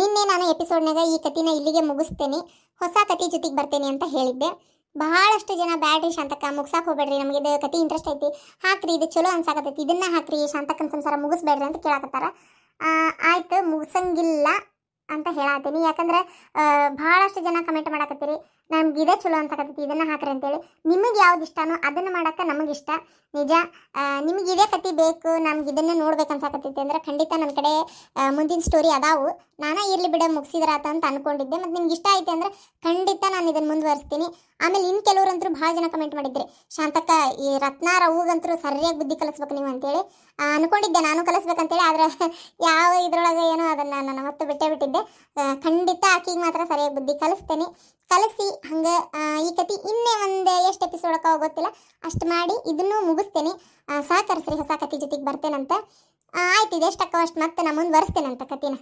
ನಿನ್ನೆ ನಾನು ಎಪಿಸೋಡ್ನಾಗ ಈ ಕತಿನ ಇಲ್ಲಿಗೆ ಮುಗಿಸ್ತೇನೆ, ಹೊಸ ಕತಿ ಜೊತೆಗೆ ಬರ್ತೇನೆ ಅಂತ ಹೇಳಿದ್ದೆ. ಬಹಳಷ್ಟು ಜನ ಬ್ಯಾಡ್ರಿ ಶಾಂತಕ್ಕ ಮುಗ್ಸಾಕ್ ಹೋಗ್ಬೇಡ್ರಿ, ನಮಗೆ ಇದು ಕತಿ ಇಂಟ್ರೆಸ್ಟ್ ಐತಿ, ಹಾಕ್ರಿ ಇದು ಚಲೋ ಅನ್ಸಾಕತ್ತೈತಿ, ಇದನ್ನ ಹಾಕ್ರಿ ಶಾಂತಕ್ಕನ ಸಂಸಾರ ಮುಗಿಸ್ಬೇಡ್ರಿ ಅಂತ ಕೇಳಾಕತ್ತಾರ. ಆಯ್ತು ಮುಗಿಸಂಗಿಲ್ಲ ಅಂತ ಹೇಳತ್ತೀನಿ. ಯಾಕಂದ್ರೆ ಬಹಳಷ್ಟು ಜನ ಕಮೆಂಟ್ ಮಾಡಾಕತ್ತೀರಿ ನಮ್ಗೆ ಇದೇ ಚಲೋ ಅನ್ಸಾಕತ್ತೈತಿ ಇದನ್ನ ಹಾಕ್ರಿ ಅಂತೇಳಿ. ನಿಮಗೆ ಯಾವ್ದು ಇಷ್ಟನೋ ಅದನ್ನ ಮಾಡಕ್ಕೆ ನಮಗಿಷ್ಟ. ನಿಜ ನಿಮ್ಗೆ ಇದೇ ಕತಿ ಬೇಕು, ನಮ್ಗೆ ಇದನ್ನೇ ನೋಡ್ಬೇಕು ಅನ್ಸಾಕತ್ತೈತಿ ಅಂದ್ರೆ ಖಂಡಿತ ನನ್ನ ಕಡೆ ಮುಂದಿನ ಸ್ಟೋರಿ ಅದಾವು. ನಾನೇ ಇರ್ಲಿ ಬಿಡ ಮುಗಿಸಿದ್ರಾತ ಅಂತ ಅನ್ಕೊಂಡಿದ್ದೆ. ಮತ್ತು ನಿಮ್ಗೆ ಇಷ್ಟ ಐತೆ ಅಂದ್ರೆ ಖಂಡಿತ ನಾನು ಇದನ್ನು ಮುಂದುವರಿಸ್ತೀನಿ. ಆಮೇಲೆ ಇನ್ನು ಕೆಲವ್ರಂತರೂ ಭಾಳ ಜನ ಕಮೆಂಟ್ ಮಾಡಿದ್ರಿ, ಶಾಂತಕ್ಕ ಈ ರತ್ನಾರ ಹೂಗಂತರೂ ಸರಿಯಾಗಿ ಬುದ್ಧಿ ಕಲಿಸ್ಬೇಕು ನೀವು ಅಂತೇಳಿ ಅನ್ಕೊಂಡಿದ್ದೆ, ನಾನು ಕಲಿಸ್ಬೇಕಂತೇಳಿ. ಆದರೆ ಯಾವ ಇದ್ರೊಳಗೆ ಏನೋ ಅದನ್ನು ನಾನು ಮತ್ತೆ ಬಿಟ್ಟಿದ್ದೆ. ಖಂಡಿತ ಆಕಿಗೆ ಮಾತ್ರ ಸರಿಯಾಗಿ ಬುದ್ಧಿ ಕಲಿಸ್ತೇನೆ, ಕಲಿಸಿ ಹಂಗೆ ಈ ಕತಿ ಇನ್ನೇ ಒಂದು ಎಷ್ಟು ಎಪಿಸೋಡಕ್ಕೆ ಗೊತ್ತಿಲ್ಲ ಅಷ್ಟು ಮಾಡಿ ಇದನ್ನು ಮುಗಿಸ್ತೇನೆ. ಸಹಕರಿಸ್ರಿ, ಹೊಸ ಕತಿ ಜೊತೆಗೆ ಬರ್ತೇನಂತ. ಆಯ್ತು ಇದೆಷ್ಟಕ್ಕ ಅಷ್ಟು ಮತ್ತೆ ನಾನು ಮುಂದುವರಿಸ್ತೇನಂತ ಕತಿನ.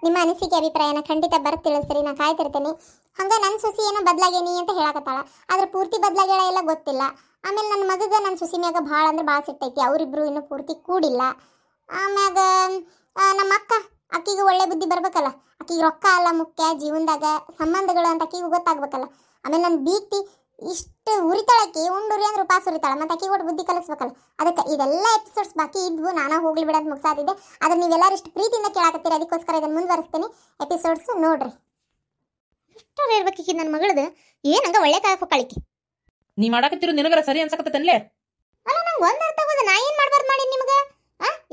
ನಿಮ್ಮ ಅನಿಸಿಕೆ ಅಭಿಪ್ರಾಯನ ಖಂಡಿತ ತಿಳಿಸ್ರಿ, ನಾನು ಕಾಯ್ತಿರ್ತೇನೆ. ಹಂಗೆ ನನ್ನ ಸೊಸಿ ಏನೋ ಬದಲಾಗೇನಿ ಅಂತ ಹೇಳಕತ್ತಾಳ, ಆದ್ರೆ ಪೂರ್ತಿ ಬದಲಾಗ್ಯಾಳ ಎಲ್ಲ ಗೊತ್ತಿಲ್ಲ. ಆಮೇಲೆ ನನ್ನ ಮಗಗೆ ನನ್ನ ಸೊಸಿ ಮ್ಯಾಗ ಭಾಳ ಅಂದ್ರೆ ಭಾಳ ಸಿಟ್ಟೈತಿ, ಅವರಿಬ್ರು ಇನ್ನೂ ಪೂರ್ತಿ ಕೂಡಿಲ್ಲ. ಆಮ್ಯಾಗ ನಮ್ಮ ಅಕ್ಕಿಗೆ ಒಳ್ಳೆ ಬುದ್ಧಿ ಬರ್ಬೇಕಲ್ಲ, ಅಕ್ಕಿಗೆ ರೊಕ್ಕ ಅಲ್ಲ ಮುಖ್ಯ ಜೀವನದಾಗ, ಸಂಬಂಧಗಳು ಅಂತ ಅಕ್ಕಿಗೂ ಗೊತ್ತಾಗ್ಬೇಕಲ್ಲ. ಆಮೇಲೆ ನನ್ನ ಬೀಗ್ತಿ ಇಷ್ಟು ಉರಿತಾಳಕ್ಕಿ ಉಂಡುರಿ ಅಂದ್ರೆ ಉಪವಾಸ ಉರಿತಾಳ, ಮತ್ತು ಅಕ್ಕಿಗೆ ಒಟ್ಟು ಬುದ್ಧಿ ಕಲಿಸ್ಬೇಕಲ್ಲ. ಅದಕ್ಕೆ ಇದೆಲ್ಲ ಎಪಿಸೋಡ್ಸ್ ಬಾಕಿ ಇದ್ವು, ನಾನು ಹೋಗ್ಲಿ ಬಿಡೋದು ಮುಗಿಸಾತಿದ್ದೆ. ಆದ್ರೆ ನೀವೆಲ್ಲರೂ ಇಷ್ಟು ಪ್ರೀತಿಯಿಂದ ಕೇಳಾಕತ್ತೀರಿ, ಅದಕ್ಕೋಸ್ಕರ ಇದನ್ನು ಮುಂದುವರಿಸ್ತೀನಿ. ಎಪಿಸೋಡ್ಸ್ ನೋಡ್ರಿ. ಇಷ್ಟರ ಇರ್ಬೇಕೀಗ ನನ್ನ ಮಗಳದು ಏನಂಗ ಒಳ್ಳೆ ಕಾಯಕ್ಕೆ ಹೋಗ್ಕಳಿಕೆ ನೀ ಮಾಡಾಕತ್ತಿರೋ ನಿನಗರ ಸರಿ ಅನ್ಸಕತ್ತನ್ಲೇ. ಅಲ್ಲ ನಂಗೆ ಒಂದು ಅರ್ಥ ಆಗೋದು, ನಾ ಏನು ಮಾಡ್ಬಾರ್ದು ಮಾಡಿ ನಿಮ್ಗೆ?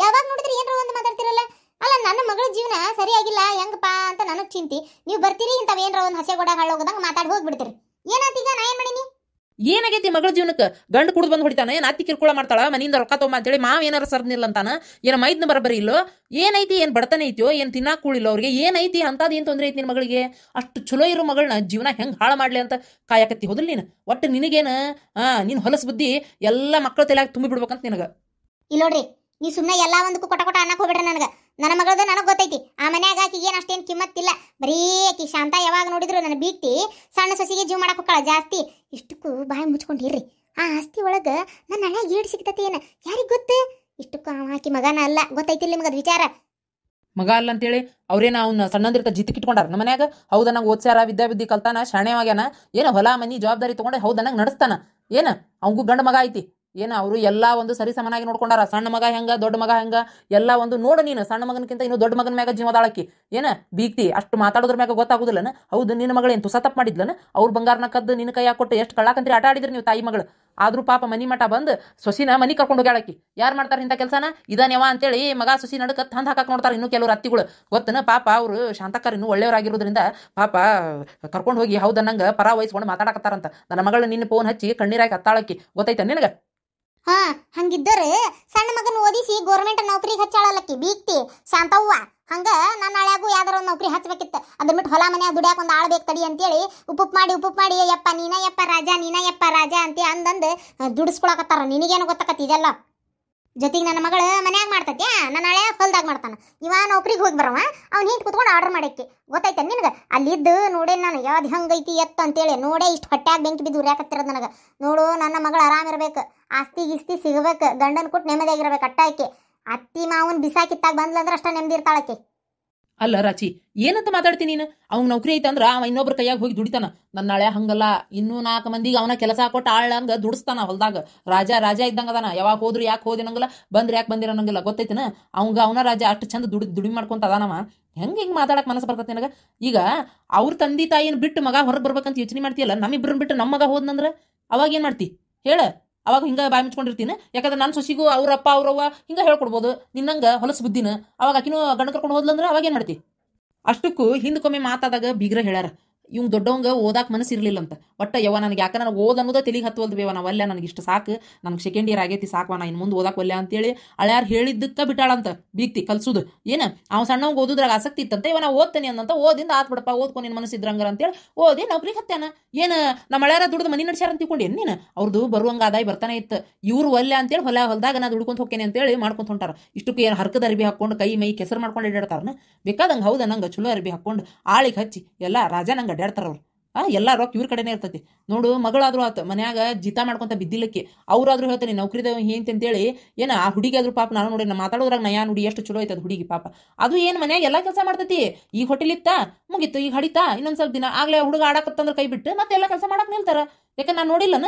ಯಾವಾಗ ನೋಡಿದ್ರೆ ಏನಾರ ಒಂದು ಮಾತಾಡ್ತಿರಲ್ಲ. ಅಲ್ಲ ನನ್ನ ಮಗಳ ಜೀವನ ಸರಿಯಾಗಿಲ್ಲ ಹೆಂಗಪ್ಪ ಅಂತ ನನಗೆ ಚಿಂತಿ, ನೀವು ಬರ್ತೀರಿ ಇಂಥವು ಏನಾರ ಒಂದು ಹಸೆ ಗೋಡ ಹಾಳೋಗದಂಗೆ ಮಾತಾಡಿ ಹೋಗ್ಬಿಡ್ತೀರಿ. ಏನಾತೀಗ ನಾ ಏನು ಮಾಡೀನಿ? ಏನಾಗೈತಿ ಮಗಳ ಜೀವನಕ್ಕೆ? ಗಂಡು ಕುಡ್ದು ಬಂದು ಹೊಡಿತಾನೆ, ಏನ್ ಅತ್ತಿ ಕಿರ್ಕೊಳ ಮಾಡ್ತಾಳ, ಮನೆಯಿಂದ ರೊಕ್ಕ ತೊಗೊಂಬ ಅಂತೇಳಿ ಮಾವ ಏನಾರ ಸರ್ನಿಲ್ಲ ಅಂತಾನ, ಏನ ಮೈದ್ನ ಬರಬರಿ ಇಲ್ಲೋ, ಏನೈತಿ? ಏನ್ ಬಡತನ ಐತಿಯೋ, ಏನ್ ತಿನ್ನಾಕ್ ಕೂಳಿಲ್ಲ ಅವ್ರಿಗೆ, ಏನೈತಿ ಅಂತದ್ ಏನ್ ತೊಂದ್ರೆ ಐತಿ ನಿನ್ ಮಗಳಿಗೆ? ಅಷ್ಟು ಚಲೋ ಇರೋ ಮಗಳನ್ನ ಜೀವನ ಹೆಂಗ್ ಹಾಳು ಮಾಡ್ಲಿ ಅಂತ ಕಾಯಕತ್ತಿ ಹೋದಿಲ್ಲ ನೀನು? ಒಟ್ಟು ನಿನಗೇನ ನೀನ್ ಹೊಲಸ್ ಬುದ್ಧಿ ಎಲ್ಲ ಮಕ್ಕಳ ತಲೆಯಾಗ ತುಂಬಿ ಬಿಡ್ಬೇಕಂತ ನಿನಗ. ಇಲ್ಲೋಡ್ರಿ, ನೀ ಸುಮ್ಮನೆ ಎಲ್ಲ ಒಂದಕ್ಕೂ ಕೊಟ್ಟ ಅನ್ನಕ್ ಹೋಗ್ಬಿಡ್ರಿ ನನಗೆ. ನನ್ನ ಮಗಳದ ನನಗೆ ಗೊತ್ತೈತಿ, ಆ ಮನ್ಯಾಗ ಆಕಿಗೆ ಏನು ಅಷ್ಟೇನು ಕಿಮ್ಮತ್ತಿಲ್ಲ. ಬರೀ ಆಕಿ ಶಾಂತ ಯಾವಾಗ ನೋಡಿದ್ರು ನನ್ನ ಬೀಗ್ತಿ ಸಣ್ಣ ಸೊಸಿಗೆ ಜೀವ ಮಾಡಕ್ ಹೋಗ್ಕಳ ಜಾಸ್ತಿ. ಇಷ್ಟಕ್ಕೂ ಬಾಯಿ ಮುಚ್ಕೊಂಡಿರ್ರಿ, ಆ ಆಸ್ತಿ ಒಳಗೆ ನನ್ನ ಹಳೆ ಈಡ್ ಸಿಗ್ತತಿ ಏನ ಯಾರಿಗೆ ಗೊತ್ತು? ಇಷ್ಟಕ್ಕೂ ಆಕಿ ಮಗನ ಅಲ್ಲ, ಗೊತ್ತೈತಿಲ್ಲ ನಿಮ್ಗೆ ಅದು ವಿಚಾರ? ಮಗ ಅಲ್ಲ ಅಂತೇಳಿ ಅವ್ರೇನ ಅವ್ನ ಸಣ್ಣಂದಿರ್ತ ಜಿತ್ತಿಕ್ ಇಟ್ಕೊಂಡಾರ ನಮ್ಮ ಮನ್ಯಾಗ. ಹೌದ ನಂಗೆ ಓದ್ಸ್ಯಾರ, ವಿದ್ಯಾಬುದ್ಧಿ ಕಲ್ತಾನ, ಶಾಣೆವಾಗ್ಯಾನ, ಏನ ಹೊಲ ಮನಿ ಜವಾಬ್ದಾರಿ ತಗೊಂಡೆ ಹೌದ ನಂಗೆ ನಡೆಸ್ತಾನ. ಏನ ಅವಂಗೂ ಗಂಡ ಮಗ ಐತಿ, ಏನ ಅವರು ಎಲ್ಲ ಒಂದು ಸರಿ ಸಮನಾಗಿ ನೋಡ್ಕೊಂಡಾರ. ಸಣ್ಣ ಮಗ ಹೆಂಗ ದೊಡ್ಡ ಮಗ ಹೆಂಗ ಎಲ್ಲ ಒಂದು ನೋಡು ನೀನು. ಸಣ್ಣ ಮಗನಕ್ಕಿಂತ ಇನ್ನು ದೊಡ್ಡ ಮಗನ ಮ್ಯಾಗ ಜೀವದಾಳಕ್ಕಿ. ಏನ ಬೀಗ್ತಿ ಅಷ್ಟು ಮಾತಾಡೋದ್ರ ಮ್ಯಾಗ ಗೊತ್ತಾಗುದಿಲ್ಲನ? ಹೌದು ನಿನ್ನ ಮಗಳೇನು ತುಸ ತಪ್ಪು ಮಾಡಿದ್ಲನ? ಅವ್ರ ಬಂಗಾರನ ಕದ್ದು ನಿನ್ನ ಕೈ ಹಾಕೊಟ್ಟು ಎಷ್ಟು ಕಳ್ಳಾಕಂತ್ರಿ ಆಟ ಆಡಿದ್ರಿ ನೀವು ತಾಯಿ ಮಗಳು. ಆದ್ರೂ ಪಾಪ ಮನಿ ಮಠ ಬಂದು ಸೊಸಿನ ಮನಿ ಕರ್ಕೊಂಡು ಹೋಗ್ಯಾಳಕ್ಕಿ. ಯಾರು ಮಾಡ್ತಾರೆ ಇಂಥ ಕೆಲಸನ? ಇದನ್ಯವ ಅಂತೇಳಿ ಮಗ ಸೊಸಿ ನಡಕ ತಂದು ಹಾಕಕ್ ನೋಡ್ತಾರೆ ಇನ್ನು ಕೆಲವ್ರು ಅತ್ತಿಗಳು. ಗೊತ್ತನ ಪಾಪ ಅವರು ಶಾಂತಕ್ಕರ್ ಇನ್ನೂ ಒಳ್ಳೆಯವರಾಗಿರೋದ್ರಿಂದ ಪಾಪ ಕರ್ಕೊಂಡು ಹೋಗಿ ಹೌದನ್ನಂಗ ಪರ ವಹಿಸ್ಕೊಂಡು ಮಾತಾಡಕತ್ತಾರಂತ. ನನ್ನ ಮಗಳು ನಿನ್ನ ಫೋನ್ ಹಚ್ಚಿ ಕಣ್ಣೀರಾಗಿ ಹತ್ತಾಳಕ್ಕಿ, ಗೊತ್ತೈತ ನಿನಗ? ಹಾ ಹಂಗಿದ್ದರೆ ಸಣ್ಣ ಮಗನ ಓದಿಸಿ ಗೋರ್ಮೆಂಟ್ ನೌಕರಿಗೆ ಹಚ್ಚಾಳಲ್ಲಕ್ಕಿ ಬೀಗ್ತಿ ಶಾಂತವ್ವ. ಹಂಗ ನನ್ನ ಹಳ್ಯಾಗೂ ಯಾವ್ದಾರ ಒಂದು ನೌಕರಿ ಹಚ್ಬೇಕಿತ್ತು. ಅದ್ರ ಬಿಟ್ಟು ಹೊಲ ಮನ್ಯಾಗ ದುಡ್ಯಾಕ ಒಂದು ಆಳ್ ಬೇಕು ತಡಿ ಅಂತೇಳಿ ಉಪ್ಪುಪ್ ಮಾಡಿ ಯಪ್ಪ ನೀನ ಯಪ್ಪ ರಾಜ ಅಂತ ಅಂದಂದು ದುಡಿಸ್ಕೊಳಕತ್ತಾರ. ನಿನಗೇನು ಗೊತ್ತಾಕತಿ ಇದೆಲ್ಲ? ಜೊತೆಗೆ ನನ್ನ ಮಗಳು ಮನ್ಯಾಗ ಮಾಡ್ತೈತಿ, ನನ್ನ ಹಳೆ ಹೊಲ್ದಾಗ ಮಾಡ್ತಾನ. ಇವ ನೌಕರಿಗೆ ಹೋಗಿ ಬರವ, ಅವ್ನು ಹಿಂಗೆ ಕುತ್ಕೊಂಡು ಆರ್ಡರ್ ಮಾಡಕ್ಕೆ. ಗೊತ್ತೈತೆ ನಿನಗೆ? ಅಲ್ಲಿದ್ದು ನೋಡೇನು ನಾನು ಯಾವ್ದು ಹೆಂಗೈತಿ ಎತ್ತ ಅಂತೇಳಿ ನೋಡೇ ಇಷ್ಟು ಹೊಟ್ಯಾಗ ಬೆಂಕಿ ಬಿದ್ದು ಉರಿಯಾಕತ್ತಿರೋದು ನನಗೆ. ನೋಡು ನನ್ನ ಮಗಳು ಆರಾಮಿರ್ಬೇಕು, ಆಸ್ತಿ ಗಿಸ್ತಿ ಸಿಗಬೇಕು, ಗಂಡನ ಕೊಟ್ಟು ನೆಮ್ಮದಿಯಾಗಿರ್ಬೇಕು ಅಟ್ಟಾಕಿ. ಅತ್ತಿ ಮಾವನ್ ಬಿಸಾಕಿತ್ತಾಗ ಬಂದ್ಲಂದ್ರೆ ಅಷ್ಟ ನೆಮ್ಮದಿ ಇರ್ತಾಳಕ್ಕೆ. ಅಲ್ಲ ರಾಚಿ, ಏನಂತ ಮಾತಾಡ್ತೀನಿ ನೀನು? ಅವ್ನ ನೌಕರಿ ಐತಂದ್ರ ಅವ ಇನ್ನೊಬ್ರ ಕೈಯಾಗ ಹೋಗಿ ದುಡಿತಾನ. ನನ್ನ ಹಳೆ ಹಂಗಲ್ಲ, ಇನ್ನೂ 4 ಮಂದಿಗೆ ಅವನ ಕೆಲಸ ಕೊಟ್ಟು ಆಳ್ಂಗ ದುಡಿಸ್ತಾನ ಹೊಲ್ದಾಗ. ರಾಜ ಇದ್ದಂಗ ಅದಾನ. ಯಾವಾಗ ಹೋದ್ರು ಯಾಕೆ ಹೋದಿನಂಗಿಲ್ಲ, ಬಂದ್ರೆ ಯಾಕೆ ಬಂದಿರೋನಂಗಿಲ್ಲ. ಗೊತ್ತೈತಿನ? ಅವಂಗ ಅವನ ರಾಜ ಅಷ್ಟು ಚಂದ ದುಡಿ ಮಾಡ್ಕೊಂತ ಅದಾನವ. ಹೆಂಗೆ ಮಾತಾಡಕ್ ಮನಸ್ಸು ಬರ್ತೈತಿ ನನಗ? ಈಗ ಅವ್ರ ತಂದೆ ತಾಯಿನ ಬಿಟ್ಟು ಮಗ ಹೊರಗೆ ಬರ್ಬೇಕಂತ ಯೋಚನೆ ಮಾಡ್ತೀಯಲ್ಲ, ನಮ್ಮಿಬ್ರನ್ನ ಬಿಟ್ಟು ನಮ್ಮ ಮಗ ಹೋದ್ನಂದ್ರ ಅವಾಗ ಏನ್ ಮಾಡ್ತಿ ಹೇಳ? ಅವಾಗ ಹಿಂಗ ಬಾಯಿ ಮುಚ್ಕೊಂಡಿರ್ತೀನಿ. ಯಾಕಂದ್ರೆ ನನ್ನ ಸೊಸಿಗೂ ಅವ್ರಪ್ಪ ಅವ್ರವ್ವ ಹಿಂಗ ಹೇಳ್ಕೊಡ್ಬೋದು ನಿನ್ನಂಗ ಹೊಲಸು ಬುದ್ಧಿನ. ಅವಾಗ ಆಕಿನೂ ಗಂಡ ಕರ್ಕೊಂಡು ಹೋದ್ಲಂದ್ರೆ ಅವಾಗ ಏನ್ ಮಾಡ್ತಿ? ಅಷ್ಟಕ್ಕೂ ಹಿಂದಕ್ಕೊಮ್ಮೆ ಮಾತಾದಾಗ ಬೀಗ್ರ ಹೇಳ್ಯಾರ, ಇವ್ ದೊಡ್ಡವಂಗ ಓದಾಕ್ ಮನಸ್ಸು ಇರ್ಲಿಲ್ಲ ಅಂತ. ಒಟ್ಟ ಯವ್ವ ನನಗೆ ಯಾಕ ನನಗೆ ಓದ್ ಅನ್ನೋದ ತೆಲಿಗೆ ಹತ್ತುವಲ್ದು ಬೇವ, ನಾವಲ್ಲ ನನಗೆ ಇಷ್ಟು ಸಾಕು, ನನಗೆ ಸೆಕೆಂಡ್ ಇಯರ್ ಆಗೈತಿ ಸಾಕ್ವ, ನಾ ಇನ್ನು ಮುಂದೆ ಓದಾಕ್ ಒಲ್ಲೆ ಅಂತೇಳಿ ಅಳ್ಯಾರು ಹೇಳಿದ್ದಕ್ಕ ಬಿಟ್ಟಾಳಂತ ಬೀಗ್ತಿ ಕಲ್ಸುದು. ಏನ ಅವ್ ಸಣ್ಣವಂಗ ಓದುದ್ರಾಗ ಆಸಕ್ತಿ ಇತ್ತಂತೆ, ಇವ ನಾ ಓದ್ತೇನೆ ಅಂದಂತ. ಓದಿಂದ ಆತ್ ಬಿಡಪ್ಪ, ಓದ್ಕೊ ನಿನ್ ಮನಸ್ಸಿದ್ರಂಗಾರ ಅಂತೇಳಿ ಓದಿ ನೌಕರಿಗೆ ಹತ್ಯಾನ. ಏನ ನಮ್ಮ ಹಳ್ಯಾರ ದುಡ್ದು ಮನಿ ನಡ್ಸ್ಯಾರ ಅಂತ ತಿಳ್ಕೊಂಡೇನು ನೀನು? ಅವ್ರದ್ದು ಬರುವಂಗ ಆದಾಯ ಬರ್ತಾನೆ ಇತ್ತು. ಇವ್ರು ಒಲ್ಲೆ ಅಂತೇಳಿ ಹೊಲದಾಗ ನಾ ದುಡ್ಕೊಂತ ಹೋಗ್ತೇನೆ ಅಂತೇಳಿ ಮಾಡ್ಕೊಂತ ಹೊಂಟಾರ. ಇಷ್ಟಕ್ಕೆ ಏನು ಹರ್ಕದ ಅರ್ಬಿ ಹಾಕೊಂಡು ಕೈ ಮೈ ಕೆಸರು ಮಾಡ್ಕೊಂಡು ಅಡ್ಯಾಡ್ತಾರನ? ಬೇಕಾದಂಗೆ ಹೌದ ನಂಗೆ ಚಲೋ ಅರ್ಬಿ ಹಾಕೊಂಡು ಆಳಿಗೆ ಹಚ್ಚಿ ಎಲ್ಲ ರಾಜ ನಂಗೆ ಅಡ್ಯಾಡ್ತಾರ ಅವ್ರು. ಎಲ್ಲ ರೊಕ್ಕ ಇವ್ರ ಕಡೆನೇ ಇರ್ತೈತಿ ನೋಡು. ಮಗಳಾದ್ರೂ ಆತ ಮನ್ಯಾಗ ಜಿತ ಮಾಡ್ಕೊಂತ ಬಿದ್ದಿಲ್ಲಕ್ಕೆ ಅವ್ರಾದ್ರೂ ಹೇಳ್ತಾನೆ ನೌಕರಿದ ಏಂತ ಅಂತೇಳಿ ಏನ ಆ ಹುಡುಗಿ ಆದ್ರೂ ಪಾಪ ನಾನು ನೋಡಿ ನಾ ಮಾತಾಡೋದ್ರಾಗ ನಯಾ ನುಡಿ ಎಷ್ಟು ಚಲೋ ಐತದ ಹುಡುಗಿ ಪಾಪ. ಅದು ಏನ್ ಮನ್ಯಾಗ ಎಲ್ಲಾ ಕೆಲಸ ಮಾಡ್ತೈತಿ. ಈಗ ಹೋಟೆಲ್ ಇತ್ತ ಮುಗಿತ್ತು, ಈಗ ಹಡಿತಾ ಇನ್ನೊಂದ್ ಸ್ವಲ್ಪ ದಿನ ಆಗ್ಲೇ ಹುಡುಗ ಆಡಕತ್ತಂದ್ರ ಕೈ ಬಿಟ್ಟು ಮತ್ತೆ ಎಲ್ಲಾ ಕೆಲಸ ಮಾಡಕ್ ನಿಲ್ತಾರ. ಯಾಕಂದ್ರೆ ನಾನು ನೋಡಿಲ್ಲನ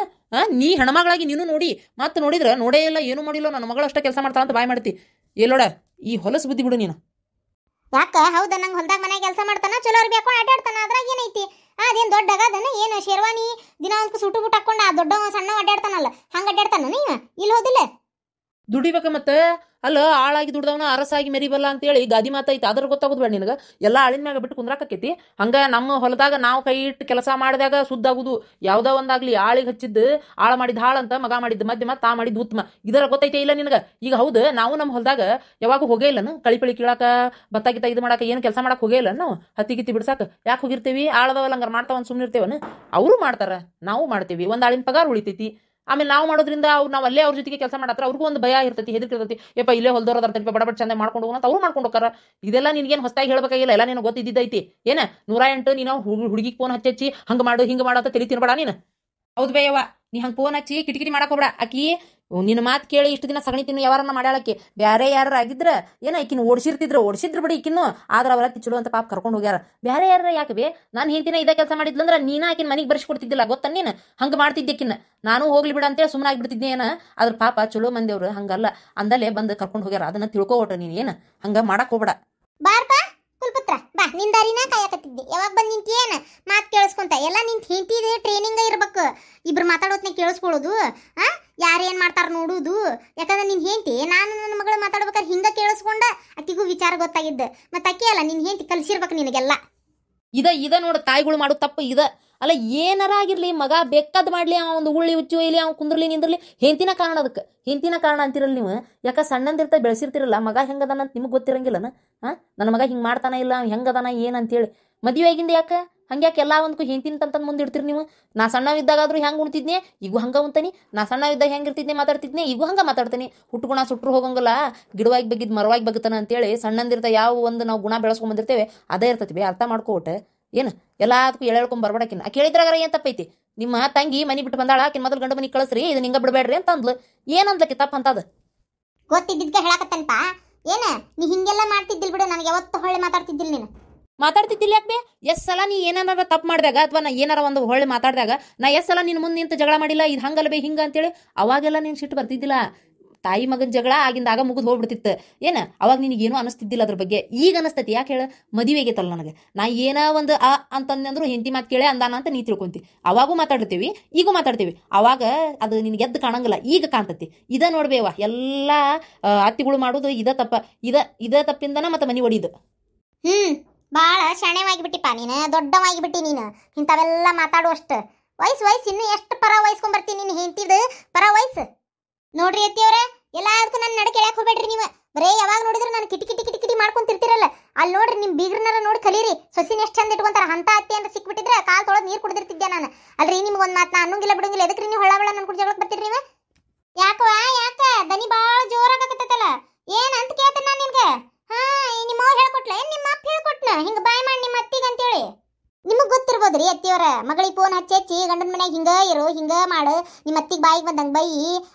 ನೀ ಹೆಣ್ಮಗಳಾಗಿ ನೀನು ನೋಡಿ ಮತ್ತೆ ನೋಡಿದ್ರ ನೋಡೇ ಇಲ್ಲ, ಏನು ಮಾಡಿಲ್ಲ, ನನ್ನ ಮಗಳು ಅಷ್ಟೇ ಕೆಲಸ ಮಾಡ್ತಾಳ ಅಂತ ಬಾಯ್ ಮಾಡ್ತಿ. ಎಲ್ಲೋಡ ಈ ಹೊಲಸು ಬುದ್ಧಿ ಬಿಡು ನೀನು. ಯಾಕ ಹೌದಾ, ನಂಗೆ ಹೊಲ್ದಾಗ ಮನೆ ಕೆಲಸ ಮಾಡ್ತಾನ, ಚಲೋ ಅರ್ಬಿ ಹಾಕೊಂಡು ಆಟಾಡ್ತಾನ, ಅದ್ರಾಗ ಏನೈತಿ? ಅದೇನು ದೊಡ್ಡ ಆಗದನ ಏನು? ಶೇರ್ವಾನಿ ದಿನ ಒಂದು ಸುಟ್ಟು ಬಿಟ್ಟು ಹಾಕೊಂಡು ಆ ದೊಡ್ಡ ಸಣ್ಣ ಅಡ್ಡಾಡ್ತಾನಲ್ಲ ಹಂಗೆ ಅಡ್ಡಾಡ್ತಾನ ನೀವ? ಇಲ್ಲಿ ಹೋದಿಲ್ಲ ದುಡಿಬೇಕ ಮತ್ತೆ ಅಲ್ಲ ಆಳಾಗಿ ದುಡ್ದವನ ಅರಸಾಗಿ ಮೆರಿಬಲ್ಲ ಅಂತೇಳಿ ಗಾದಿ ಮಾತೈತಿ. ಅದ್ರ ಗೊತ್ತಾಗೋದು ಬೇಡ ನಿನಗೆ. ಎಲ್ಲ ಆಳಿನ ಮ್ಯಾಗ ಬಿಟ್ಟು ಕುಂದ್ರಾಕೈತಿ. ಹಂಗ ನಮ್ಮ ಹೊಲದಾಗ ನಾವು ಕೈ ಇಟ್ಟು ಕೆಲಸ ಮಾಡಿದಾಗ ಸುದ್ದಾಗುದು. ಯಾವ್ದೋ ಒಂದಾಗ್ಲಿ ಆಳಿಗೆ ಹಚ್ಚಿದ್ದು ಆಳ ಮಾಡಿದ ಹಾಳಂತ ಮಗ ಮಾಡಿದ್ದು ಮಧ್ಯಮ ತಾ ಮಾಡಿದ್ದು ಉತ್ತಮ. ಇದರ ಗೊತ್ತೈತೆ ಇಲ್ಲ ನಿನಗೆ? ಈಗ ಹೌದು ನಾವು ನಮ್ಮ ಹೊಲದಾಗ ಯಾವಾಗ ಹೋಗೇ ಇಲ್ಲನು ಕಳಿಪಳಿ ಕೀಳಾಕ ಭತ್ತ ಗಿತ್ತ ಇದು ಮಾಡಾಕ ಏನು ಕೆಲಸ ಮಾಡಕ್ ಹೋಗೇ ಇಲ್ಲ ನಾವು. ಹತ್ತಿ ಗಿತ್ತಿ ಬಿಡ್ಸಾಕ ಯಾಕೆ ಹೋಗಿರ್ತೀವಿ? ಆಳದವಲ್ಲ ಹಂಗಾರ ಮಾಡ್ತಾವ ಸುಮ್ಮನೆ ಇರ್ತೇವನು? ಅವರು ಮಾಡ್ತಾರ, ನಾವು ಮಾಡ್ತೀವಿ. ಒಂದು ಆಳಿನ ಪಗಾರ ಉಳಿತೈತಿ. ಆಮೇಲೆ ನಾವು ಮಾಡೋದ್ರಿಂದ ನಾವು ಅಲ್ಲೇ ಅವ್ರ ಜೊತೆಗೆ ಕೆಲಸ ಮಾಡತ್ರ ಅವ್ರಿಗೂ ಒಂದು ಭಯ ಇರ್ತೈತಿ, ಹೆದರ್ಕಿರ್ತೈತಿ. ಯಪ್ಪ ಇಲ್ಲೇ ಹೊಲ್ದವ್ರ ಅದ್ರ ಬಡ ಚಂದ ಮಾಡ್ಕೊಂಡು ಹೋಗೋಣ ಅವ್ರು ಮಾಡ್ಕೊಂಡು ಹೋಗಾರ. ಇದೆಲ್ಲ ನಿನ್ಗೇನು ಹೊಸದಾಗಿ ಹೇಳ್ಬೇಕಾಗಿಲ್ಲ, ಎಲ್ಲ ನೀನು ಗೊತ್ತಿದ್ದೈತಿ. ಏನ 108 ನೀನು ಹುಡುಗಿಗೆ ಫೋನ್ ಹಚ್ಚಿ ಹಂಗೆ ಮಾಡು ಹಿಂಗೆ ಮಾಡು ಅಂತ ತಿಳಿ ತಿನ್ಬೇಡ ನೀನು. ಹೌದು ಬೇಯವ್ವ, ನೀ ಹಂಗೆ ಫೋನ್ ಹಚ್ಚಿ ಕಿಟಕಿಟಿ ಮಾಡಕ್ ಹೋಗ್ಬೇಡ. ಆಕಿ ನಿನ್ನ ಮಾತು ಕೇಳಿ ಇಷ್ಟು ದಿನ ಸಗಣಿ ತಿನ್ನು ಯಾವಾರನ್ನ ಮಾಡ್ಯಾಳಕ್ಕೆ. ಬೇರೆ ಯಾರು ಆಗಿದ್ರ ಏನ ಈಕಿನ ಓಡಿಸಿದ್ರು ಬಿಡಿ ಈಕಿನ್ನು. ಆದ್ರ ಅವರ ಚಲೋ ಅಂತ ಪಾಪ ಕರ್ಕೊಂಡು ಹೋಗ್ಯಾರ. ಬೇರೆ ಯಾರ ಯಾಕೆ ಬೇ? ನಾನು ಹಿಂದಿನ ಇದೇ ಕೆಲಸ ಮಾಡಿದ್ಲಂದ್ರ ನೀನ ಆಕಿನ ಮನೆಗೆ ಬರ್ಸ್ಕೊಡ್ತಿದ್ದಿಲ್ಲ ಗೊತ್ತ? ನೀನು ಹಂಗೆ ಮಾಡ್ತಿದ್ದೆಕಿನ್ನ. ನಾನು ಹೋಗ್ಲಿ ಬಿಡ ಅಂತೇಳಿ ಸುಮ್ಮನೆ ಆಗ್ಬಿಡ್ತಿದ್ದೆ. ಏನ ಅದ್ರ ಪಾಪ ಚಲೋ ಮಂದಿಯವ್ರು ಹಂಗಲ್ಲ ಅಂದಲ್ಲೇ ಬಂದು ಕರ್ಕೊಂಡು ಹೋಗ್ಯಾರ. ಅದನ್ನ ತಿಳ್ಕೊಬಿಟ್ರ ನೀನು. ಏನು ಹಂಗ ಮಾಡಕ್ ಹೋಗ್ಬೇಡ. ಬಾರ್ಪಾ ಕುಲ್ಪುತ್ರ ಬಾ, ನಿನ್ ದಾರಿನ ಕಾಯಕತ್ತಿದ್ದೆ. ಯಾವಾಗ ಬಂದ್ ನಿಂತಿಯೇನ ಮಾತು ಕೇಳಿಸ್ಕೊಂತ? ಎಲ್ಲ ನಿಂತ ಹಿಂತಿದೆ ಟ್ರೈನಿಂಗ್ ಇರ್ಬೇಕು. ಇಬ್ರು ಮಾತಾಡೋತ್ನ ಕೇಳಿಸ್ಕೊಳ್ಳೋದು, ಯಾರೇನ್ ಮಾಡ್ತಾರ ನೋಡುದು. ಯಾಕಂದ್ರೆ ನಿನ್ ಹೆಂಡತಿ ನಾನು ನನ್ನ ಮಗಳು ಮಾತಾಡ್ಬೇಕಾದ್ರೆ ಹಿಂಗ ಕೇಳಿಸ್ಕೊಂಡ ಅಕ್ಕಿಗೂ ವಿಚಾರ ಗೊತ್ತಾಗಿದ್ದ. ಮತ್ತೆ ಅಕ್ಕಿ ಅಲ್ಲ ನಿನ್ ಹೆಂಡತಿ ಕಲ್ಸಿರ್ಬೇಕು ನಿನಗೆಲ್ಲ. ಇದ ನೋಡು ತಾಯಿಗಳು ಮಾಡೋ ತಪ್ಪು ಇದ. ಅಲ್ಲ ಏನಾರ ಆಗಿರ್ಲಿ ಮಗ ಬೇಕಾದ್ ಮಾಡ್ಲಿ, ಒಂದು ಉಳ್ಳಿ ಹುಚ್ಚು ಇಲ್ಲಿ ಅವ್ನು ಕುಂದ್ರಲಿ ನಿಂದ್ರಲಿ, ಹೆಂತಿನ ಕಾರಣ. ಅದಕ್ಕೆ ಹೆಂತಿನ ಕಾರಣ ಅಂತಿರಲ್ಲ ನೀವು. ಯಾಕ ಸಣ್ಣಂದಿರ್ತ ಬೆಳೆಸಿರ್ತಿರಲ್ಲ, ಮಗ ಹೆಂಗದಾನ ಅಂತ ನಿಮಗೆ ಗೊತ್ತಿರಂಗಿಲ್ಲನ? ನನ್ನ ಮಗ ಹಿಂಗೆ ಮಾಡ್ತಾನ ಇಲ್ಲ ಹೆಂಗದಾನ ಏನಂತೇಳಿ. ಮದುವೆ ಆಗಿಂದ ಯಾಕೆ ಹಂಗ್ಯಾಕೆ ಎಲ್ಲ ಒಂದ್ಕು ಹೆಂತಿನ ತಂತಂದು ಮುಂದಿಡ್ತೀರಿ ನೀವು? ನಾ ಸಣ್ಣವಿದ್ದಾಗಾದ್ರೂ ಹೆಂಗೆ ಉಣ್ತಿದ್ನೆ ಈಗೂ ಹಂಗೆ ಉಣ್ತಾನೆ. ನಾ ಸಣ್ಣವಿದ್ದಾಗ ಹೆಂಗಿರ್ತಿದ್ನೆ ಮಾತಾಡ್ತಿದ್ನೆ ಈಗೂ ಹಂಗೆ ಮಾತಾಡ್ತೀನಿ. ಹುಟ್ಟುಗುಣ ಸುಟ್ಟರು ಹೋಗಂಗಿಲ್ಲ, ಗಿಡವಾಗಿ ಬಗ್ಗಿದ್ ಮರವಾಗಿ ಬಗ್ತಾನ ಅಂತೇಳಿ ಸಣ್ಣಂದಿರ್ತ ಯಾವ ಒಂದು ನಾವು ಗುಣ ಬೆಳೆಸ್ಕೊಂಬಂದಿರ್ತೇವೆ ಅದೇ ಇರ್ತೈತಿ ಬೇ. ಅರ್ಥ ಮಾಡ್ಕೋಟ. ಏನು ಎಲ್ಲದಕ್ಕೂ ಎಳ್ಕೊಂಡ್ ಬರ್ಬೇಡಕಿನ್ನ. ಕೇಳಿದ್ರಾಗ ಏನ್ ತಪ್ಪೈತಿ? ನಿಮ್ಮ ತಂಗಿ ಮನಿ ಬಿಟ್ಟು ಬಂದಾಳ, ಆಕಿನ ಮೊದಲು ಗಂಡು ಮನಿ ಕಳಿಸ್ರಿ, ಇದು ನಿಂಗ ಬಿಡಬೇಡ್ರಿ ಅಂತ ಅಂದ್ಲು. ಏನಂದ್ಲಕ್ಕೆ ತಪ್ಪ ಅಂತದ? ಗೊತ್ತಿದ್ದಿದ್ಕ ಹೇಳಕತ್ತನ್ಪ. ಏನ ನೀ ಹಿಂಗೆಲ್ಲ ಮಾಡ್ತಿದ್ದಿಲ್ ಬಿಡು, ನನಗೆ ಯಾವತ್ತು ಹೊಳ್ಳೆ ಮಾತಾಡ್ತಿದ್ದಿಲ್ಲ ನೀನು. ಮಾತಾಡ್ತಿದ್ದಿಲ್ಲ ಯಾಕೆ ಬೇ? ಎಸ್ ಸಲ ನೀ ಏನಾರ ತಪ್ಪು ಮಾಡಿದಾಗ ಅಥವಾ ನಾ ಏನಾರ ಒಂದು ಹೊಳ್ಳೆ ಮಾತಾಡಿದಾಗ ನಾ ಎಸ್ ಸಲ ನಿನ್ನ ಮುಂದೆ ನಿಂತು ಜಗಳ ಮಾಡಿಲ್ಲ, ಇದು ಹಂಗಲ್ಲ ಬೇ ಹಿಂಗ ಅಂತೇಳಿ. ಅವಾಗೆಲ್ಲ ನೀನು ಸಿಟ್ಟು ಬರ್ತಿದ್ದಿಲ್ಲ. ತಾಯಿ ಮಗನ ಜಗಳ ಆಗಿಂದಾಗ ಮುಗಿದು ಹೋಗ್ಬಿಡ್ತಿತ್ತು. ಏನ ಅವಾಗ ನಿನಗೇನು ಅನಿಸ್ತಿದ್ದಿಲ್ಲ ಅದ್ರ ಬಗ್ಗೆ. ಈಗ ಅನಿಸ್ತೈತಿ. ಯಾಕೆ ಹೇಳ? ಮದುವೆ ಆಗೈತಲ್ಲ ನನಗೆ. ನಾ ಏನ ಒಂದು ಅಂತಂದ್ರು ಹೆಂಡತಿ ಮಾತು ಕೇಳೇ ಅಂದಾನ ಅಂತ ನೀ ತಿಳ್ಕೊಂತಿ. ಅವಾಗೂ ಮಾತಾಡ್ತೀವಿ ಈಗೂ ಮಾತಾಡ್ತೀವಿ. ಅವಾಗ ಅದು ನಿನಗೆ ಎದ್ದು ಕಾಣಂಗಿಲ್ಲ, ಈಗ ಕಾಣ್ತತಿ. ಇದ ನೋಡ್ಬೇವ ಎಲ್ಲ ಅತ್ತಿಗಳು ಮಾಡೋದು ಇದ ತಪ್ಪ. ಇದ ತಪ್ಪಿಂದನ ಮತ್ತೆ ಮನಿ ಒಡಿದು. ಬಾಳ ಶಾಣೆವಾಗಿಬಿಟ್ಟಿಪ್ಪ ನೀನು, ದೊಡ್ಡವಾಗಿಬಿಟ್ಟಿ ನೀನು. ಇಂಥವೆಲ್ಲ ಮಾತಾಡುವಷ್ಟು ವಯಸ್ಸು ಇನ್ನು ಎಷ್ಟು ಪರ ವಹಿಸ್ಕೊಂಡ್ಬರ್ತೀನಿ ನೀನು ಹೆಂಡತಿದ ಪರ ವಯಸ್ಸು. ನೋಡ್ರಿ ಅತ್ತಿಯವ್ರೆ, ಎಲ್ಲದಕ್ಕೂ ನನ್ನ ನಡೆ ಕೇಳಕ್ ಹೋಗ್ಬೇಡ್ರಿ ನೀವು. ಬರೇ ಯಾವಾಗ ನೋಡಿದ್ರೆ ನಾನು ಕಿಟಿ ಮಾಡ್ಕೊಂತಿರ್ತಿರಲ್ಲ. ಅಲ್ಲಿ ನೋಡ್ರಿ ನಿಮ್ ಬೀಗ್ರನಾರ ನೋಡಿ ಕಲೀರಿ. ಸೊಸಿನ ಎಷ್ಟು ಚಂದ ಇಟ್ಕೊಂತಾರ. ಅಂತ ಅತ್ತಿ ಅಂತ ಸಿಕ್ಬಿಟ್ಟಿದ್ರೆ ಕಾಲ್ ತೊಳೆದು ನೀರು ಕುಡಿದಿರ್ತಿದ್ದೆ ನಾನು. ಅಲ್ರಿ ನಿಮ್ಗೆ ಒಂದು ಮಾತು ನಾ ಅನ್ನಂಗಿಲ್ಲ ಬಿಡಂಗಿಲ್ಲ. ಎದಕ್ರಿ ನೀವು ಹೊಳ್ಳ ನನ್ನ ಕೂಡ ಜಗಳಕ್ಕೆ ಬರ್ತೀರಿ ನೀವು? ಯಾಕ ದನಿ ಭಾಳ ಜೋರಾಗತ್ತಲ್ಲ ಏನಂತ ಕೇಳ್ತೇನೆ ನಾನು ನಿನ್ಗೆ. ನಿಮ್ಮ ಅವ್ವ ಹೇಳ್ಕೊಟ್ಲ ಏನ್ ನಿಮ್ಮ ಅಪ್ಪ ಹೇಳ್ಕೊಟ್ನ ಹಿಂಗ ಬಾಯ್ ಮಾಡಿ ನಿಮ್ಮ ಅತ್ತಿಗೆ ಅಂತೇಳಿ? ನಿಮಗ್ ಗೊತ್ತಿರ್ಬೋದ್ರಿ ಅತ್ತಿಯವರ, ಮಗಳಿಗೆ ಫೋನ್ ಹಚ್ಚಿ ಗಂಡನ ಮನ್ಯಾಗ ಹಿಂಗ ಇರು ಹಿಂಗ ಮಾಡು, ನಿಮ್ಮ ಅತ್ತಿಗೆ ಬಾಯಿಗೆ ಬಂದಂಗ ಬೈ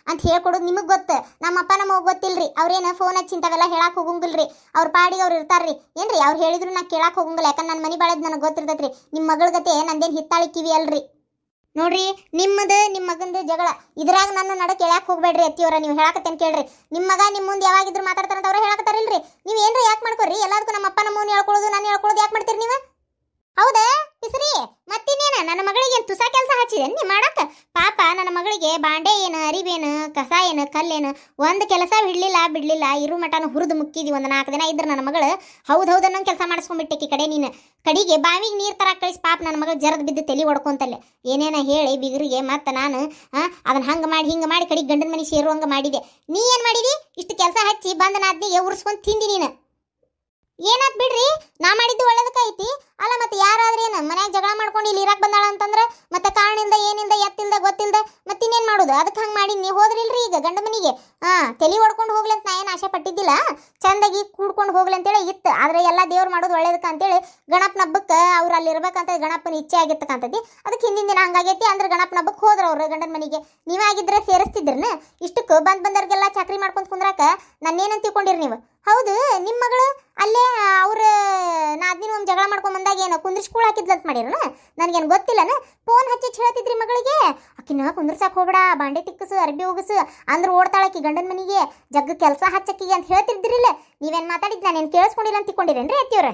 ಅಂತ ಹೇಳ್ಕೊಡೋದು ನಿಮಗ್ ಗೊತ್ತು. ನಮ್ಮ ಅಪ್ಪ ನಮ್ಮ ಗೊತ್ತಿಲ್ರಿ. ಅವ್ರೇನ ಫೋನ್ ಹಚ್ಚಿ ಇಂಥವೆಲ್ಲ ಹೇಳಕ್ ಹೋಗಂಗಿಲ್ರಿ. ಅವ್ರ ಪಾಡಿಗೆ ಅವ್ರು ಇರ್ತಾರ್ರಿ. ಏನ್ರಿ ಅವ್ರು ಹೇಳಿದ್ರು ನಾ ಕೇಳಕ್ ಹೋಗಂಗಿಲ್ಲ. ಯಾಕಂದ್ರೆ ನನ್ನ ಮನಿ ಬಾಳದ್ ನನಗೆ ಗೊತ್ತಿರ್ತೈತ್ರಿ. ನಿಮ್ಮ ಮಗಳ ಗತೆ ನಂದೇನು ಹಿತ್ತಾಳಿ ಕಿವಿ ಅಲ್ರಿ. ನೋಡ್ರಿ ನಿಮ್ಮದು ನಿಮ್ಮ ಮಗಂದು ಜಗಳ ಇದ್ರಾಗ ನನ್ನ ನಡ ಕೇಳಕ್ ಹೋಗ್ಬೇಡ್ರಿ ಅತ್ತಿಯವರ. ನೀವು ಹೇಳಕತ್ತೇನು ಕೇಳ್ರಿ. ನಿಮ್ಮ ಮಗ ನಿಮ್ಮ ಮುಂದೆ ಯಾವಾಗಿದ್ರು ಮಾತಾಡ್ತಾರಂತ ಅವ್ರ ಹೇಳಕತ್ತಾರಿಲ್ರಿ. ನೀವು ಏನ್ರಿ ಯಾಕೆ ಮಾಡ್ಕೊರಿ? ಎಲ್ಲದಕ್ಕೂ ನಮ್ಮ ಅಪ್ಪ ನಮ್ಮವ್ನು ಹೇಳ್ಕೊಳ್ಳೋದು ನಾನು ಹೇಳ್ಕೊಳ್ಳೋದು ಯಾಕೆ ಮಾಡ್ತೀರಿ ನೀವು? ಹೌದಾ ಪಿಸ್ರಿ? ಮತ್ತಿನ್ನೇನ ನನ್ನ ಮಗಳಿಗೆ ಏನು ತುಸ ಕೆಲಸ ಹಚ್ಚಿದೆ ನೀ ಮಾಡಕ್ಕ? ಪಾಪ ನನ್ನ ಮಗಳಿಗೆ ಬಾಂಡೆ ಏನು ಅರಿಬೇನು ಕಸ ಏನು ಕಲ್ಲೇನು ಒಂದು ಕೆಲಸ ಬಿಡ್ಲಿಲ್ಲ. ಇರು ಮಟನ ಹುರಿದು ಮುಕ್ಕಿದಿ. ಒಂದು 4 ದಿನ ಇದ್ರೆ ನನ್ನ ಮಗಳು ಹೌದು ಅನ್ನೋ ಕೆಲಸ ಮಾಡಿಸ್ಕೊಂಡ್ಬಿಟ್ಟೆ ಕಡೆ ನೀನು. ಕಡೆಗೆ ಬಾವಿಗೆ ನೀರು ತರಕ್ಕೆ ಕಳಿಸಿ ಪಾಪ ನನ್ನ ಮಗಳು ಜರದ್ ಬಿದ್ದು ತಲೆ ಹೊಡ್ಕೊಂತಲ್ಲೇ ಏನೇನ ಹೇಳಿ ಬಿಗ್ರಿಗೆ ಮತ್ತೆ ನಾನು ಅದನ್ನ ಹಿಂಗೆ ಮಾಡಿ ಕಡೆಗೆ ಗಂಡನ ಮನೆ ಸೇರುವಂಗೆ ಮಾಡಿದೆ. ನೀ ಏನು ಮಾಡಿದಿ? ಇಷ್ಟು ಕೆಲಸ ಹಚ್ಚಿ ಬಂದ ನಾದ್ನಿಗೆ ಉರ್ಸ್ಕೊಂಡು ತಿಂದಿ ನೀನು. ಏನಾತ್ ಬಿಡ್ರಿ, ನಾ ಮಾಡಿದ್ದು ಒಳ್ಳೇದಕ್ಕೈತಿ ಅಲ್ಲ. ಮತ್ತೆ ಯಾರಾದ್ರೇನ ಏನ ಮನ್ಯಾಗ ಜಗಳ ಮಾಡ್ಕೊಂಡು ಇಲ್ಲಿ ಇರಾಕ್ ಬಂದಾಳ ಅಂತಂದ್ರ ಮತ್ತೆ ಕಾರಣ ಇಲ್ದ ಏನಿಲ್ದ ಎತ್ತಿಲ್ದ ಗೊತ್ತಿಲ್ದ ಮತ್ತಿನ್ನೇನ್ ಮಾಡುದು ಅದಕ್ಕೆ ಹಂಗೆ ಮಾಡಿ ನೀವು ಹೋದ್ರಿಲ್ರಿ ಈಗ ಗಂಡ ಮನಿಗೆ ತಲೆ ಹೊಡ್ಕೊಂಡು ಹೋಗ್ಲಿ ಅಂತ ನಾ ಏನು ಆಸೆ ಪಟ್ಟಿದ್ದಿಲ್ಲ ಚಂದಾಗಿ ಕೂಡ್ಕೊಂಡು ಹೋಗ್ಲಿ ಅಂತೇಳಿ ಇತ್ತು ಆದ್ರೆ ಎಲ್ಲ ದೇವ್ರು ಮಾಡೋದು ಒಳ್ಳೇದಕ್ಕ ಅಂತೇಳಿ ಗಣಪನ ಹಬ್ಬಕ್ಕೆ ಅವ್ರು ಅಲ್ಲಿ ಇರ್ಬೇಕಂತ ಗಣಪನ ಇಚ್ಛೆ ಆಗಿರ್ತಕ್ಕಂಥದ್ದು ಅದಕ್ಕೆ ಹಿಂದಿನ ದಿನ ಹಂಗಾಗೈತಿ ಅಂದ್ರೆ ಗಣಪನ ಹಬ್ಬಕ್ಕೆ ಹೋದ್ರ ಅವ್ರು ಗಂಡನ ಮನೆಗೆ ನೀವೇ ಆಗಿದ್ರೆ ಸೇರಿಸ್ತಿದ್ರನ ಇಷ್ಟಕ್ಕೆ ಬಂದವ್ರಿಗೆಲ್ಲ ಚಾಕ್ರಿ ಮಾಡ್ಕೊಂತ ಕುಂದ್ರಾಕ ನನ್ನೇನಂತ ತಿಳ್ಕೊಂಡಿರಿ ನೀವು ಹೌದು ನಿಮ್ಮ ಮಗಳು ಅಲ್ಲೇ ಅವ್ರ ನಾದ್ನಿನ ಒಂದು ಜಗಳ ಮಾಡ್ಕೊಂಡ್ ಬಂದಾಗ ಏನೋ ಕುಂದ್ರಿಸ್ಕೂಳ ಹಾಕಿದ್ಲಂತ ಮಾಡಿರನ ನನಗೇನು ಗೊತ್ತಿಲ್ಲನ ಫೋನ್ ಹಚ್ಚಿ ಹೇಳ್ತಿದ್ರಿ ಮಗಳಿಗೆ ಆಕಿನ ಕುಂದ್ರಸಾಕ್ ಹೋಗ್ಬೇಡ ಬಾಂಡೆ ತಿಕ್ಕಸು ಅರ್ಬಿ ಹೋಗಸು ಅಂದ್ರೆ ಓಡ್ತಾಳಕಿ ಗಂಡನ ಮನೆಗೆ ಜಗ್ಗ ಕೆಲಸ ಹಚ್ಚಕ್ಕಿಗೆ ಅಂತ ಹೇಳ್ತಿದ್ರಿಲ್ಲ ನೀವೇನು ಮಾತಾಡಿದ್ ನಾನೇನು ಕೇಳಿಸ್ಕೊಂಡಿಲ್ಲ ಅಂತ ತಿಳ್ಕೊಂಡಿರೇನ್ರಿ ಅತ್ತಿಯವ್ರ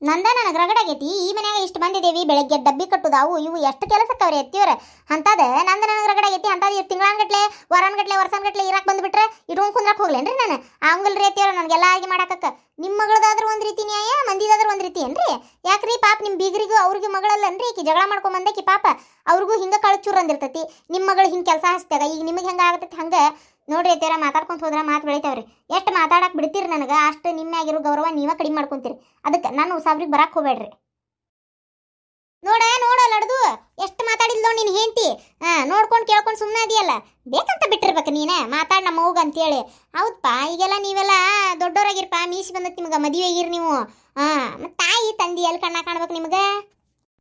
ನಂದ ನನಗೆ ರಗಡಾಗೈತಿ ಈ ಮನ್ಯಾಗ ಇಷ್ಟು ಬಂದಿದ್ದೇವಿ ಬೆಳಗ್ಗೆ ಡಬ್ಬಿ ಕಟ್ಟುದು ಅವು ಇವು ಎಷ್ಟು ಕೆಲಸಕ್ಕವ್ರಿ ಅತ್ತಿಯವ್ರ ಅಂತದ ನಂದ ನನಗೆ ರಗಡಾಗೈತಿ ಅಂತದ ತಿಂಗಳಾನ್ಗಟ್ಲೆ ವರ್ಷಾನ್ಗಟ್ಲೆ ಇರಾಕ್ ಬಂದ್ಬಿಟ್ರೆ ಇಟ್ಕೊಂಡ್ ಕುಂದ್ರಾಕ್ ಹೋಗ್ಲೇನ್ರಿ ನಾನು ಹಂಗಲ್ರಿ ಅತ್ತಿಯವ್ರ ನನಗೆಲ್ಲ ಆಗಿ ಮಾಡಾಕಕ್ಕ ನಿಮ್ಮ ಮಗಳದಾದ್ರೂ ಒಂದ್ ರೀತಿ ನ್ಯಾಯ ಮಂದಿದಾದ್ರೂ ಒಂದ್ ರೀತಿ ಏನ್ರಿ ಯಾಕ್ರಿ ಪಾಪ ನಿಮ್ಮ ಬೀಗರಿಗೂ ಅವ್ರಿಗೆ ಮಗಳಲ್ಲನ್ರಿ ಈಕಿ ಜಗಳ ಮಾಡ್ಕೊಂಡ್ ಬಂದಕಿ ಪಾಪ ಅವ್ರಿಗೂ ಹಿಂಗ ಕಳಚೂರ್ ಅಂದಿರ್ತೈತಿ ನಿಮ್ಮ ಮಗಳು ಹಿಂಗೆ ಕೆಲಸ ಹಚ್ತಾಗ ಈಗ ನಿಮಗೆ ಹೆಂಗ ಆಗತೈತಿ ಹಂಗ ನೋಡ್ರಿ ಅತ್ತಿಯರ ಮಾತಾಡ್ಕೊಂತ ಹೋದ್ರೆ ಮಾತು ಬೆಳಿತಾವ್ರಿ ಎಷ್ಟು ಮಾತಾಡಕ್ ಬಿಡ್ತೀರಿ ನನಗೆ ಅಷ್ಟು ನಿಮ್ಮಾಗಿರೋ ಗೌರವ ನೀವೇ ಕಡಿಮೆ ಮಾಡ್ಕೊಂತೀರಿ ಅದಕ್ಕೆ ನಾನು ಸಾಬ್ರಿಗೆ ಬರಾಕ್ ಹೋಗ್ಬೇಡ್ರಿ ನೋಡ ಲಡ್ದು ಎಷ್ಟು ಮಾತಾಡಿದ್ಲೋ ನೀನು ಹೆಂಡ್ತಿ ನೋಡ್ಕೊಂಡು ಕೇಳ್ಕೊಂಡು ಸುಮ್ಮನೆ ಅದೆಯಲ್ಲ ಬೇಕಂತ ಬಿಟ್ಟಿರ್ಬೇಕು ನೀನೆ ಮಾತಾಡ್ ನಮ್ಮ ಹೋಗ ಅಂತೇಳಿ ಹೌದಪ್ಪ ಈಗೆಲ್ಲ ನೀವೆಲ್ಲ ದೊಡ್ಡೋರಾಗಿರ್ಪ ಮೀಸಿ ಬಂದತ್ ನಿಮ್ಗೆ ಮದುವೆ ಆಗಿರಿ ನೀವು ಮತ್ತೆ ತಾಯಿ ತಂದಿ ಎಲ್ಲಿ ಕಣ್ಣ ಕಾಣ್ಬೇಕು ನಿಮ್ಗೆ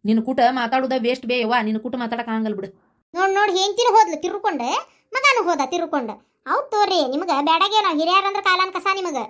ನಿನ್ನ ಕೂಟ ಮಾತಾಡುದ ವೇಸ್ಟ್ ಬೇ ಯವ್ವ ನಿನ್ನ ಕೂಟ ಮಾತಾಡಕ್ ಆಗಲ್ಲ ಬಿಡು ನೋಡಿ ಹೆಂಡ್ತಿನ ಹೋದ್ಲು ತಿರ್ಕೊಂಡೆ ಮಗನು ಹೋದ ತಿರ್ಕೊಂಡ ಹೌದ್ ತೋರಿ ನಿಮ್ಗೆ ಬೇಡಾಗೆ ನಾವು ಹಿರಿಯರಂದ್ರೆ ಕಾಲನ್ ಕಸ ನಿಮಗೆ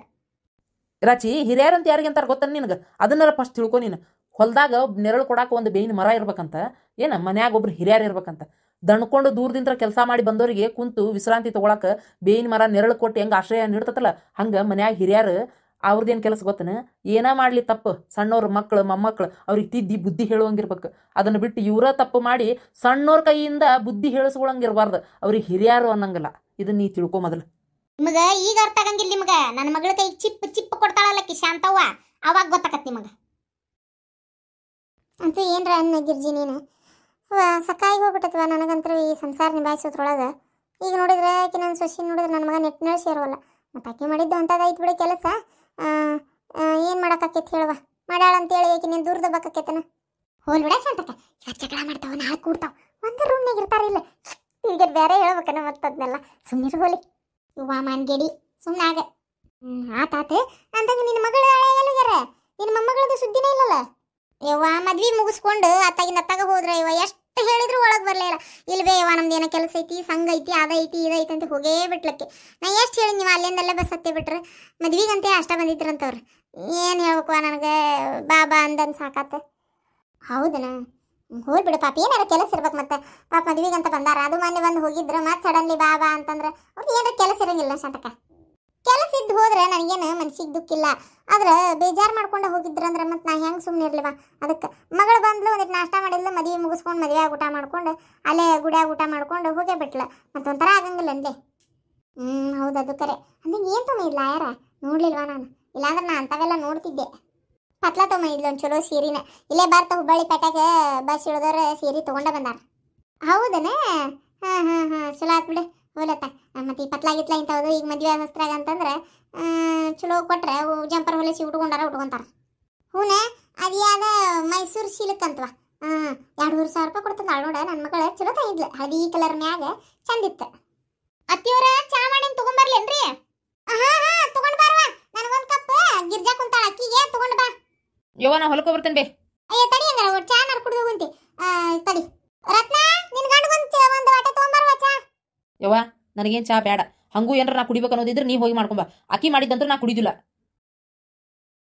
ರಾಚಿ ಹಿರಿಯರಂತ ಯಾರಿಗೆ ಅಂತಾರ ಗೊತ್ತ ನಿನಗೆ ಅದನ್ನೆಲ್ಲ ಫಸ್ಟ್ ತಿಳ್ಕೊ ನೀನು ಹೊಲದಾಗ ನೆರಳು ಕೊಡಾಕ ಒಂದು ಬೇವಿನ ಮರ ಇರ್ಬೇಕಂತ ಏನ ಮನ್ಯಾಗ ಒಬ್ರು ಹಿರಿಯರ್ ಇರ್ಬೇಕಂತ ದಣ್ಕೊಂಡು ದೂರದಿಂದ ಕೆಲಸ ಮಾಡಿ ಬಂದವರಿಗೆ ಕುಂತು ವಿಶ್ರಾಂತಿ ತಗೊಳಕ ಬೇವಿನ ಮರ ನೆರಳು ಕೊಟ್ಟು ಹೆಂಗೆ ಆಶ್ರಯ ನೀಡ್ತತಲ್ಲ ಹಂಗೆ ಮನ್ಯಾಗ ಹಿರಿಯರು ಅವ್ರದ್ದೇನು ಕೆಲಸ ಗೊತ್ತನ ಏನ ಮಾಡ್ಲಿ ತಪ್ಪು ಸಣ್ಣವ್ರ ಮಕ್ಕಳು ಮೊಮ್ಮಕ್ಕಳು ಅವ್ರಿಗೆ ತಿದ್ದಿ ಬುದ್ಧಿ ಹೇಳುವಂಗಿರ್ಬೇಕು ಅದನ್ನ ಬಿಟ್ಟು ಇವರ ತಪ್ಪು ಮಾಡಿ ಸಣ್ಣವ್ರ ಕೈಯಿಂದ ಬುದ್ಧಿ ಹೇಳಿಸ್ಕೊಳಂಗಿರ್ಬಾರ್ದು ಅವ್ರಿಗೆ ಹಿರಿಯರು ಅನ್ನಂಗಿಲ್ಲ ಇದನ್ನ ನೀ ತಿಳ್ಕೊ ಮೊದಲು ನಿಮಗ ಈಗ ಅರ್ಥ ಆಗಂಗಿಲ್ಲ ನಿಮಗ ನನ್ನ ಮಗಳ ಕೈ ಚಿಪ್ ಕೊಡ್ತಾಳಲ್ಲಕ್ಕಿ ಶಾಂತವ್ವ ಅವಾಗ ಗೊತ್ತಾಕತ್ ನಿಮಗ ಅಂತೂ ಏನ್ರ ಅನ್ನ ಗಿರ್ಜಿ ನೀನು ಸಕಾಯಿ ಹೋಗ್ಬಿಟ್ಟತ್ವ ನನಗಂತೂ ಈ ಸಂಸಾರ ನಿಭಾಯಿಸೋದ್ರೊಳಗೆ ಈಗ ನೋಡಿದ್ರೆ ಆಕೆ ನನ್ನ ಸೊಸಿ ನೋಡಿದ್ರೆ ನನ್ನ ಮಗ ನೆಟ್ನಲ್ಲಿ ಸೇರೋಲ್ಲ ಮತ್ತು ಆಕೆ ಮಾಡಿದ್ದು ಅಂತದಾಯ್ತು ಬಿಡಿ ಕೆಲಸ ಏನು ಮಾಡೋಕ್ಕಾಕೈತಿ ಹೇಳುವ ಮಾಡ್ಯಾಳ ಅಂತೇಳಿ ಆಕೆ ನೀನು ದೂರದ ಬಕ್ಕಾಕೈತನ ಹೋಲ್ ಬಿಡ ಶಾಂತಕ್ಕ ಇವತ್ತು ಜಗಳ ಮಾಡ್ತಾವ ನಾಳೆ ಕೂಡ್ತಾವ ಒಂದು ರೂಮ್ನಾಗ ಇರ್ತಾರಿಲ್ಲ ಈಗ ಬೇರೆ ಹೇಳ್ಬೇಕನ ಮತ್ತದ್ನೆಲ್ಲ ಸುಮ್ಮನೆ ಹೋಲಿ ಇವ ಮಾನ್ಗೇಡಿ ಸುಮ್ಮನೆ ಆಗ ಆತಾತು ಅಂದಾಗ ನಿನ್ನ ಮಗಳು ಎಲ್ಲಿಗಾರ ನಿನ್ನ ಮೊಮ್ಮಗಳದ್ದು ಸುದ್ದಿನೇ ಇಲ್ಲಲ್ಲ ಯವ್ವ ಮದ್ವಿ ಮುಗಿಸ್ಕೊಂಡು ಅತ್ತಾಗಿನ ಅತ್ತಾಗ ಹೋದ್ರೆ ಇವ ಎಷ್ಟು ಹೇಳಿದ್ರು ಒಳಗೆ ಬರಲಿಲ್ಲ ಇಲ್ವೇ ಯವ್ವ ನಮ್ದು ಏನೋ ಕೆಲಸ ಐತಿ ಸಂಘ ಐತಿ ಅದೈತಿ ಇದೈತಿ ಅಂತ ಹೋಗೇ ಬಿಟ್ಲಕ್ಕೆ ನಾ ಎಷ್ಟು ಹೇಳಿ ನೀವು ಅಲ್ಲಿಂದಲ್ಲೇ ಬಸ್ ಹತ್ತಿ ಬಿಟ್ರೆ ಮದ್ವಿಗಂತೆ ಅಷ್ಟ ಬಂದಿದ್ರಂತವ್ರು ಏನು ಹೇಳ್ಬೇಕು ನನಗೆ ಬಾ ಅಂದನ್ ಸಾಕಾತ ಹೌದನ ಹೋಗ್ಬಿಡು ಪಾಪ ಏನಾರ ಕೆಲಸ ಇರ್ಬೇಕು ಮತ್ತೆ ಪಾಪ ಮದ್ವಿಗಂತ ಬಂದಾರ ಅದು ಮೊನ್ನೆ ಬಂದು ಹೋಗಿದ್ರು ಮತ್ತೆ ಸಡನ್ಲಿ ಬಾ ಅಂತಂದ್ರೆ ಅವ್ರಿಗೆ ಏನಾರ ಕೆಲಸ ಇರಂಗಿಲ್ಲ ಶಾಂತಕ ಕೆಲಸ ಇದ್ದು ಹೋದ್ರೆ ನನಗೇನು ಮನ್ಸಿಗೆ ದುಃಖಿಲ್ಲ ಆದ್ರೆ ಬೇಜಾರು ಮಾಡ್ಕೊಂಡು ಹೋಗಿದ್ರಂದ್ರೆ ಮತ್ತೆ ನಾ ಹೆಂಗೆ ಸುಮ್ಮನೆ ಇರ್ಲಿವ ಅದಕ್ಕೆ ಮಗಳು ಬಂದ್ಲು ಒಂದಿಟ್ಟು ನಾಷ್ಟ ಮಾಡಿದ್ಲು ಮದುವೆ ಮುಗಿಸ್ಕೊಂಡು ಮದುವೆಯಾಗ ಊಟ ಮಾಡ್ಕೊಂಡು ಅಲ್ಲೇ ಗುಡಿಯಾಗ ಊಟ ಮಾಡ್ಕೊಂಡು ಹೋಗೇ ಬಿಟ್ಲ ಮತ್ತೆ ಒಂಥರ ಆಗಂಗಿಲ್ಲ ಅಂದೆ ಹೌದು ಅದು ಕರೆ ಅಂದಂಗೆ ಏನು ತೊಗೊಂಡು ಇಲ್ಲ ಯಾರ ನೋಡ್ಲಿಲ್ವಾ ನಾನು ಇಲ್ಲಾಂದ್ರೆ ನಾ ಅಂಥವೆಲ್ಲ ನೋಡ್ತಿದ್ದೆ ಪತ್ಲ ತೊಗೊಂಡಿದ್ಲು ಒಂದು ಚಲೋ ಸೀರೆನ ಇಲ್ಲೇ ಬರ್ತಾ ಹುಬ್ಬಳ್ಳಿ ಪೇಟೆಗೆ ಬಸ್ ಇಳಿದವ್ರೆ ಸೀರೆ ತೊಗೊಂಡೆ ಬಂದಾರ ಹೌದನೇ ಹಾಂ ಚಲೋ ಆತ್ ಬಿಡು ಹೋಲತ್ತ ಮತ್ತೆ ಈ ಪತ್ಲಾಗಿತ್ಲ ಇಂಥವ್ದು ಈಗ ಮದುವೆ ವಸ್ತ್ರಾಗ ಅಂತಂದ್ರೆ ಚಲೋ ಕೊಟ್ರೆ ಜಂಪರ್ ಹೊಲಿಸಿ ಉಟ್ಕೊಂತಾರ ಹೂನೆ ಅದು ಯಾವ್ದ ಮೈಸೂರು ಸಿಲ್ಕ್ ಅಂತವ 2,500 ರೂಪಾಯಿ ಕೊಡ್ತದ ನೋಡ ನನ್ನ ಮಗಳ ಚಲೋ ತಂದಿದ್ಲು ಹಳದಿ ಕಲರ್ ಮ್ಯಾಗ ಚಂದಿತ್ತು ಅತ್ತಿಯವ್ರ ಚಾ ಮಾಡಿ ತಗೊಂಬರ್ಲೇನ್ರಿ ತಗೊಂಡ್ ಬಾರವ ನನಗೊಂದು ಕಪ್ ಗಿರ್ಜಾ ಕುಂತಾಳ ಅಕ್ಕಿಗೆ ತಗೊಂಡ್ ಬಾ ಯವ್ವ ನಾ ಹೊಲಕ್ಕೆ ಬರ್ತೇನೆ ಬೇ ಅಯ್ಯ ತಡಿ ಹಂಗಾರ ಚಾ ನಾರ್ ಕುಡಿದು ಹೋಗಂತಿ ತಡಿ ರತ್ನ ನಿನ್ ಗಂಡಗೊಂದು ಒಂದು ವಾಟೆ ತಗೊಂಬರ್ವ ಚಾ ಯವ್ವ ನನಗೇನು ಚಾ ಬೇಡ ಹಂಗೂ ಏನಾರ ನಾ ಕುಡಿಬೇಕು ಅನ್ನೋದಿದ್ರೆ ನೀ ಹೋಗಿ ಮಾಡ್ಕೊಂಬ ಅಕ್ಕಿ ಮಾಡಿದ್ದಂದ್ರೆ ನಾ ಕುಡಿದಿಲ್ಲ